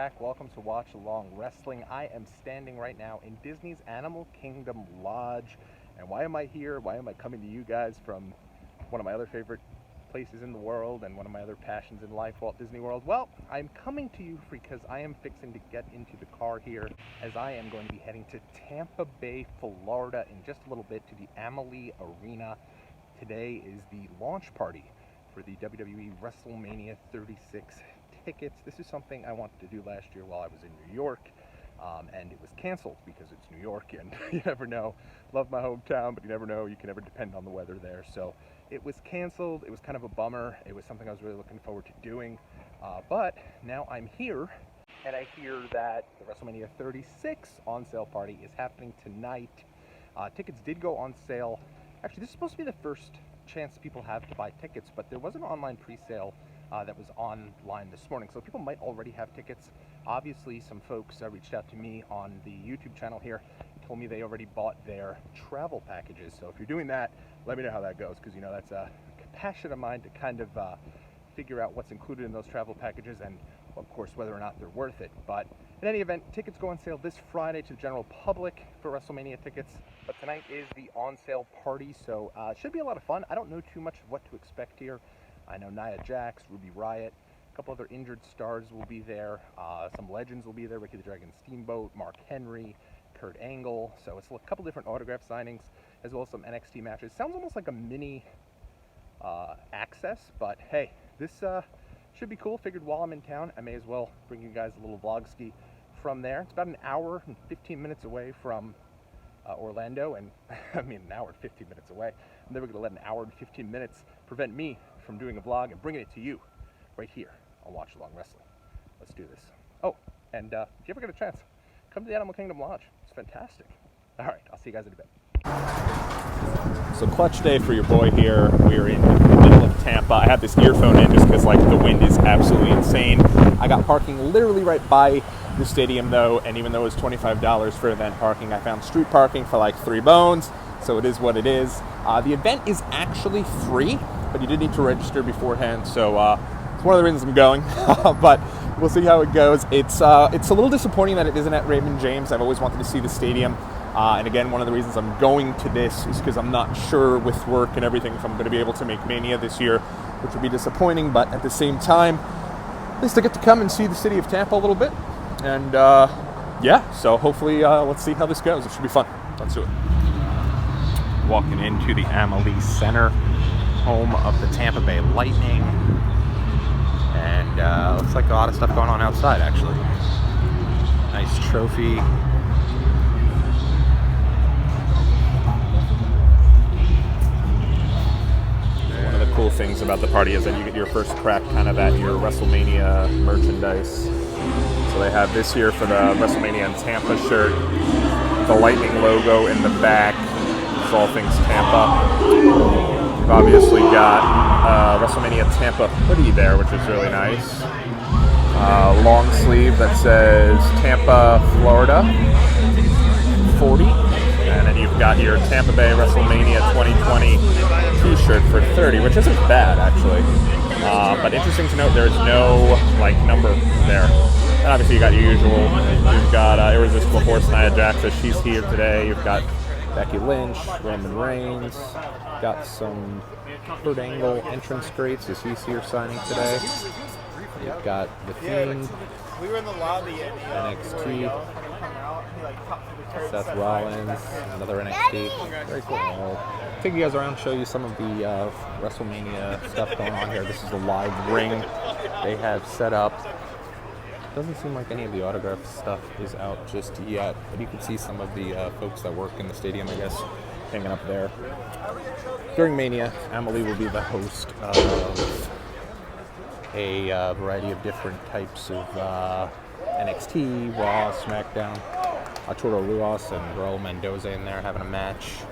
back. Welcome to Watchalong Wrestling. I am standing right now in Disney's Animal Kingdom Lodge. And why am I here? Why am I coming to you guys from one of my other favorite places in the world and one of my other passions in life, Walt Disney World? Well, I'm coming to you because I am fixing to get into the car here, as I am going to be heading to Tampa Bay, Florida in just a little bit to the Amalie Arena. Today is the launch party for the WWE Wrestlemania 36 tickets. This is something I wanted to do last year while I was in New York, and it was canceled because it's New York and you never know. Love my hometown, but you never know. You can never depend on the weather there. So it was canceled. It was kind of a bummer. It was something I was really looking forward to doing, but now I'm here, and I hear that the WrestleMania 36 on sale party is happening tonight. Tickets did go on sale. Actually, this is supposed to be the first chance people have to buy tickets, but there was an online pre-sale that was online this morning, so people might already have tickets. Obviously, some folks reached out to me on the YouTube channel here and told me they already bought their travel packages. So if you're doing that, let me know how that goes, because you know that's a passion of mine to kind of figure out what's included in those travel packages and, of course, whether or not they're worth it. But in any event, tickets go on sale this Friday to the general public for WrestleMania tickets, but tonight is the on-sale party, so it should be a lot of fun. I don't know too much of what to expect here. I know Nia Jax, Ruby Riott, a couple other injured stars will be there, some legends will be there, Ricky the Dragon Steamboat, Mark Henry, Kurt Angle, so it's a couple different autograph signings, as well as some NXT matches. Sounds almost like a mini Access, but hey, this should be cool. Figured while I'm in town, I may as well bring you guys a little vlog ski from there. It's about an hour and 15 minutes away from Orlando, and I mean an hour and 15 minutes away. I'm never going to let an hour and 15 minutes prevent me from doing a vlog and bringing it to you right here on Watchalong Wrestling. Let's do this. Oh, and if you ever get a chance, come to the Animal Kingdom Lodge. It's fantastic. All right, I'll see you guys in a bit. So clutch day for your boy here. We're in the middle of Tampa. I have this earphone in just because like the wind is absolutely insane. I got parking literally right by the stadium though, and even though it was $25 for event parking, I found street parking for like $3, so it is what it is. The event is actually free, but you did need to register beforehand, so it's one of the reasons I'm going. But we'll see how it goes. It's a little disappointing that it isn't at Raymond James. I've always wanted to see the stadium. And again, one of the reasons I'm going to this is because I'm not sure with work and everything if I'm going to be able to make Mania this year, which would be disappointing. But at the same time, at least I get to come and see the city of Tampa a little bit. And yeah, so hopefully let's see how this goes. It should be fun. Let's do it. Walking into the Amalie Center, home of the Tampa Bay Lightning. And looks like a lot of stuff going on outside, actually. Nice trophy. Cool things about the party is that you get your first crack kind of at your WrestleMania merchandise. So they have this year for the WrestleMania in Tampa shirt, the Lightning logo in the back. It's all things Tampa. We've obviously got WrestleMania Tampa hoodie there, which is really nice. Long sleeve that says Tampa, Florida, 40. And then you've got your Tampa Bay WrestleMania 2020 t-shirt for 30, which isn't bad, actually. But interesting to note, there's no, like, number there. And obviously you got your usual. You've got Irresistible Force Nia Jax, as she's here today. You've got Becky Lynch, Roman Reigns. Got some Kurt Angle entrance greats, as he's here signing today. You've got The Fiend, we were in the lobby NXT, Seth Rollins, another NXT. Very cool. I'll take you guys around, show you some of the WrestleMania stuff going on here. This is the live ring they have set up. Doesn't seem like any of the autograph stuff is out just yet, but you can see some of the folks that work in the stadium, I guess, hanging up there. During Mania, Amalie will be the host of a variety of different types of NXT, Raw, SmackDown. Arturo Ruas and Raul Mendoza in there having a match.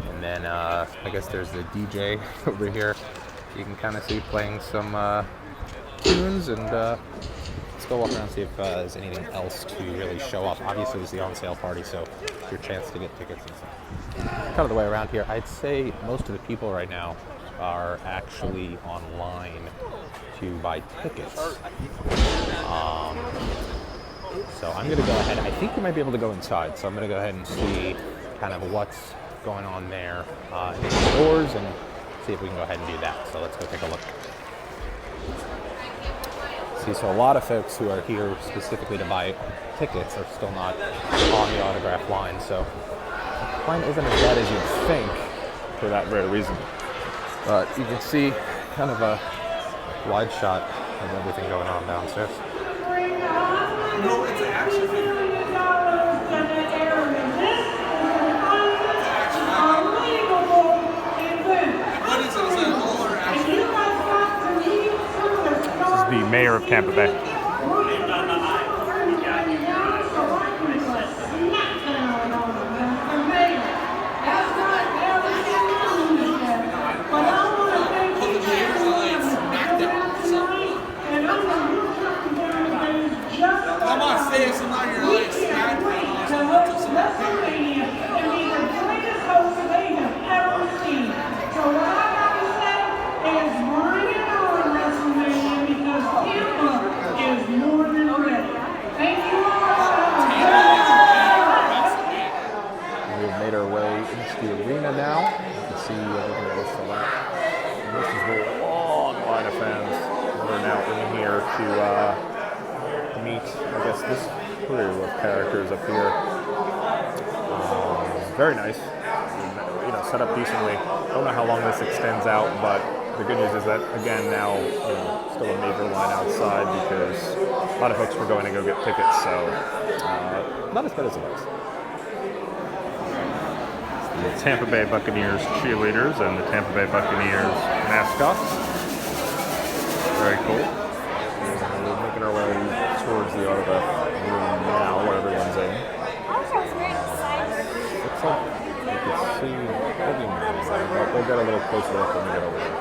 And then I guess there's the DJ over here. You can kind of see playing some tunes, and let's go walk around and see if there's anything else to really show off. Obviously, it's the on-sale party, so it's your chance to get tickets and stuff. Kind of the way around here. I'd say most of the people right now are actually online to buy tickets. So I'm going to go ahead. I think you might be able to go inside. So I'm going to go ahead and see kind of what's going on there indoors and see if we can go ahead and do that. So let's go take a look. See, so a lot of folks who are here specifically to buy tickets are still not on the autograph line. So the line isn't as bad as you'd think for that very reason. But you can see kind of a wide shot of everything going on downstairs. No, it's an action figure. What is it? Is it an older action figure? This is the mayor of Tampa Bay. Come on, say it so now you're like smacked down. Wrestlemania can be the greatest host they have ever seen. So what I got to say is bring it on, WrestleMania, because Tampa is more than ready. Thank you all. We've made our way into the arena now. You can see everything that was still out. And this is the long line of fans that are now in here to meet, I guess, this crew of characters up here. Very nice. You know, set up decently. Don't know how long this extends out, but the good news is that, again, now, still a major line outside because a lot of folks were going to go get tickets, so not as bad as it was. The Tampa Bay Buccaneers cheerleaders and the Tampa Bay Buccaneers mascots. Very cool. We're making our way towards the autograph room now, where everyone's in. Looks like you can see but we'll get a little closer look when we get over there.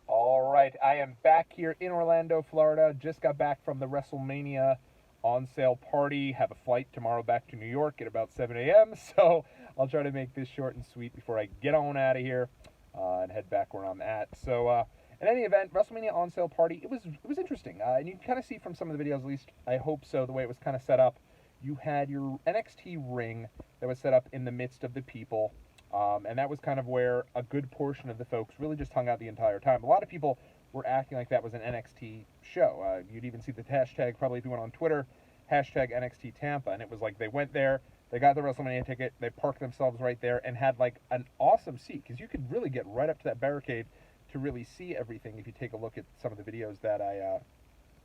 All right, I am back here in Orlando, Florida. Just got back from the WrestleMania on sale party. Have a flight tomorrow back to New York at about 7 a.m. So I'll try to make this short and sweet before I get on out of here and head back where I'm at. So in any event, WrestleMania on sale party, it was interesting. And you can kind of see from some of the videos, at least I hope so, the way it was kind of set up. You had your NXT ring that was set up in the midst of the people. And that was kind of where a good portion of the folks really just hung out the entire time. A lot of people were acting like that was an NXT show. You'd even see the hashtag, probably if you went on Twitter, hashtag NXT Tampa. And it was like they went there, they got the WrestleMania ticket, they parked themselves right there and had like an awesome seat. Because you could really get right up to that barricade to really see everything if you take a look at some of the videos that I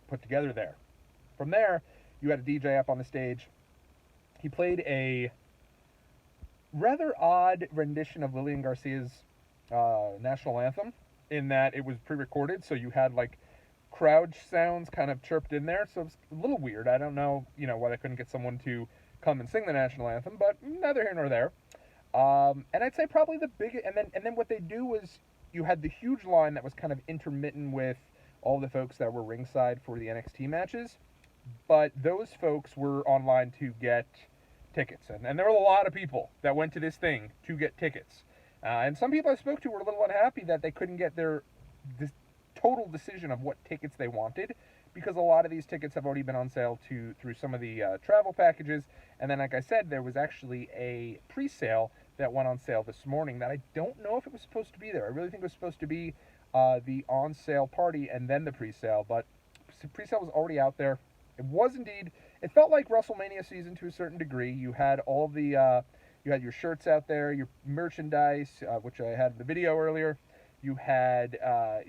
put together there. From there, you had a DJ up on the stage. He played a rather odd rendition of Lillian Garcia's national anthem in that it was pre-recorded, so you had like crowd sounds kind of chirped in there, so it's a little weird. I don't know, why they couldn't get someone to come and sing the national anthem, but neither here nor there. And I'd say probably the biggest, and then what they do was you had the huge line that was kind of intermittent with all the folks that were ringside for the NXT matches, but those folks were online to get tickets, and there were a lot of people that went to this thing to get tickets, and some people I spoke to were a little unhappy that they couldn't get this total decision of what tickets they wanted, because a lot of these tickets have already been on sale through some of the travel packages, and then like I said, there was actually a pre-sale that went on sale this morning that I don't know if it was supposed to be there. I really think it was supposed to be the on sale party and then the pre-sale, but the pre-sale was already out there. It was indeed. It felt like WrestleMania season to a certain degree. You had all the, you had your shirts out there, your merchandise, which I had in the video earlier. You had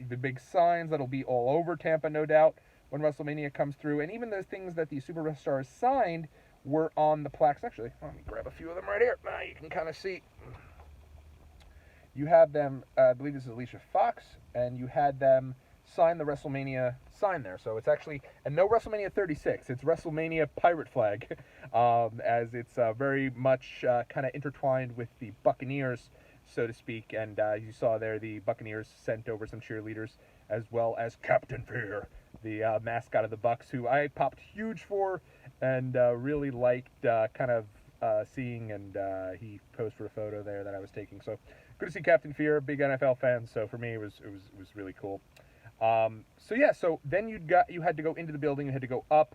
the big signs that'll be all over Tampa, no doubt, when WrestleMania comes through. And even those things that the superstars signed were on the plaques. Actually, let me grab a few of them right here. Now you can kind of see. You have them, I believe this is Alicia Fox, and you had them sign the WrestleMania sign there. So it's actually, and no WrestleMania 36, it's WrestleMania pirate flag, as it's very much kind of intertwined with the Buccaneers, so to speak. And you saw there the Buccaneers sent over some cheerleaders, as well as Captain Fear, the mascot of the Bucs, who I popped huge for and really liked kind of seeing, and he posed for a photo there that I was taking. So good to see Captain Fear, big NFL fan. So for me, it was really cool. So yeah, so then you had to go into the building, you had to go up,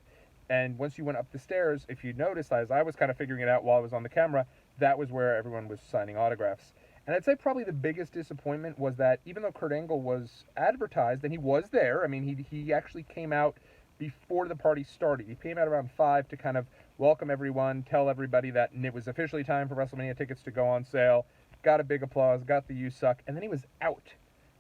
and once you went up the stairs, if you noticed, as I was kind of figuring it out while I was on the camera, that was where everyone was signing autographs. And I'd say probably the biggest disappointment was that even though Kurt Angle was advertised, and he was there, I mean, he actually came out before the party started. He came out around 5 to kind of welcome everyone, tell everybody that it was officially time for WrestleMania tickets to go on sale, got a big applause, got the "you suck," and then he was out.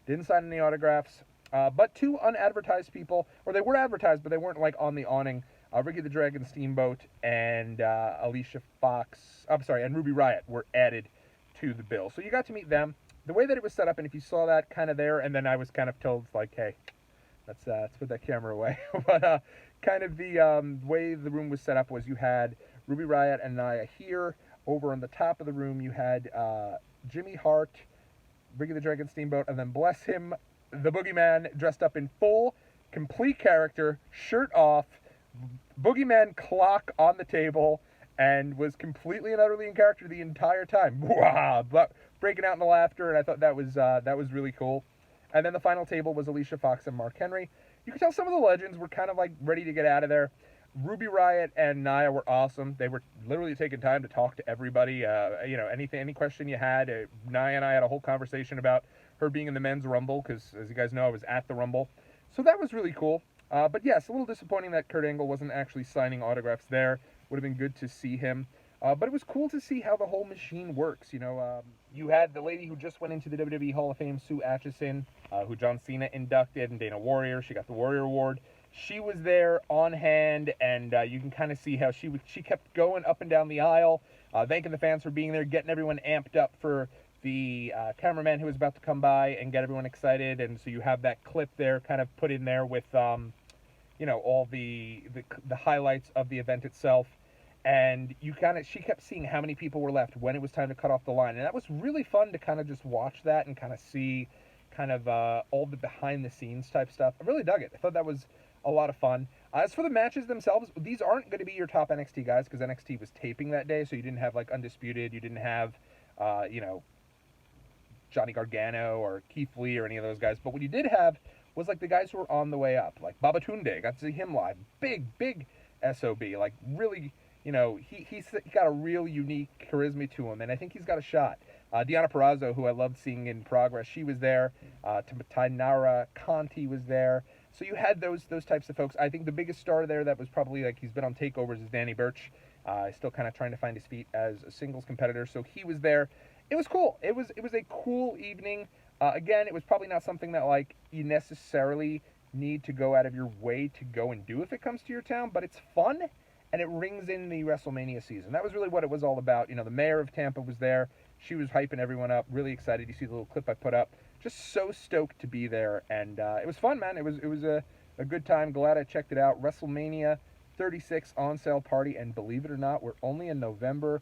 Didn't sign any autographs. But two unadvertised people, or they were advertised, but they weren't like on the awning. Ricky the Dragon Steamboat and Alicia Fox, and Ruby Riott were added to the bill. So you got to meet them. The way that it was set up, and if you saw that kind of there, and then I was kind of told, like, hey, let's put that camera away. But kind of the way the room was set up was you had Ruby Riott and Nia here. Over on the top of the room, you had Jimmy Hart, Ricky the Dragon Steamboat, and then bless him, the Boogeyman, dressed up in full, complete character, shirt off, Boogeyman clock on the table, and was completely and utterly in character the entire time. Wow, but breaking out in the laughter, and I thought that was really cool. And then the final table was Alicia Fox and Mark Henry. You could tell some of the legends were kind of like ready to get out of there. Ruby Riott and Nia were awesome. They were literally taking time to talk to everybody. Any question you had. Nia and I had a whole conversation about her being in the men's Rumble, because as you guys know, I was at the Rumble. So that was really cool. But yes, a little disappointing that Kurt Angle wasn't actually signing autographs there. Would have been good to see him. But it was cool to see how the whole machine works. You had the lady who just went into the WWE Hall of Fame, Sue Atchison, who John Cena inducted, and Dana Warrior. She got the Warrior Award. She was there on hand, and you can kind of see how she kept going up and down the aisle, thanking the fans for being there, getting everyone amped up for the cameraman who was about to come by and get everyone excited. And so you have that clip there kind of put in there with all the highlights of the event itself. And she kept seeing how many people were left when it was time to cut off the line. And that was really fun to kind of just watch that and kind of see kind of all the behind the scenes type stuff. I really dug it. I thought that was a lot of fun. As for the matches themselves, these aren't going to be your top NXT guys, because NXT was taping that day, so you didn't have like Undisputed, you didn't have Johnny Gargano or Keith Lee or any of those guys. But what you did have was like the guys who were on the way up, like Babatunde. Got to see him live. Big SOB. Like really, he's got a real unique charisma to him, and I think he's got a shot. Deonna Purrazzo, who I loved seeing in Progress, she was there. Tainara Conti was there. So you had those types of folks. I think the biggest star there that was probably like he's been on takeovers is Danny Burch. Still kind of trying to find his feet as a singles competitor. So he was there. It was cool. It was a cool evening. Again, it was probably not something that like you necessarily need to go out of your way to go and do if it comes to your town, but it's fun and it rings in the WrestleMania season. That was really what it was all about. The mayor of Tampa was there. She was hyping everyone up. Really excited. You see the little clip I put up. Just so stoked to be there, and it was fun, man. It was a good time. Glad I checked it out. WrestleMania 36 on sale party, and believe it or not, we're only in November.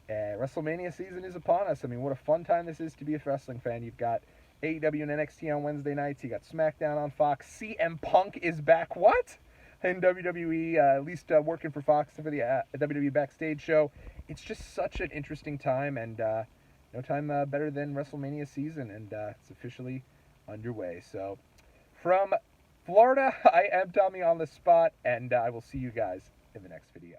WrestleMania season is upon us. I mean, what a fun time this is to be a wrestling fan. You've got AEW and NXT on Wednesday nights. You got SmackDown on Fox. CM Punk is back. What? In WWE, at least working for Fox for the WWE Backstage show. It's just such an interesting time, and no time better than WrestleMania season, and it's officially underway. So, from Florida, I am Tommy on the spot, and I will see you guys in the next video.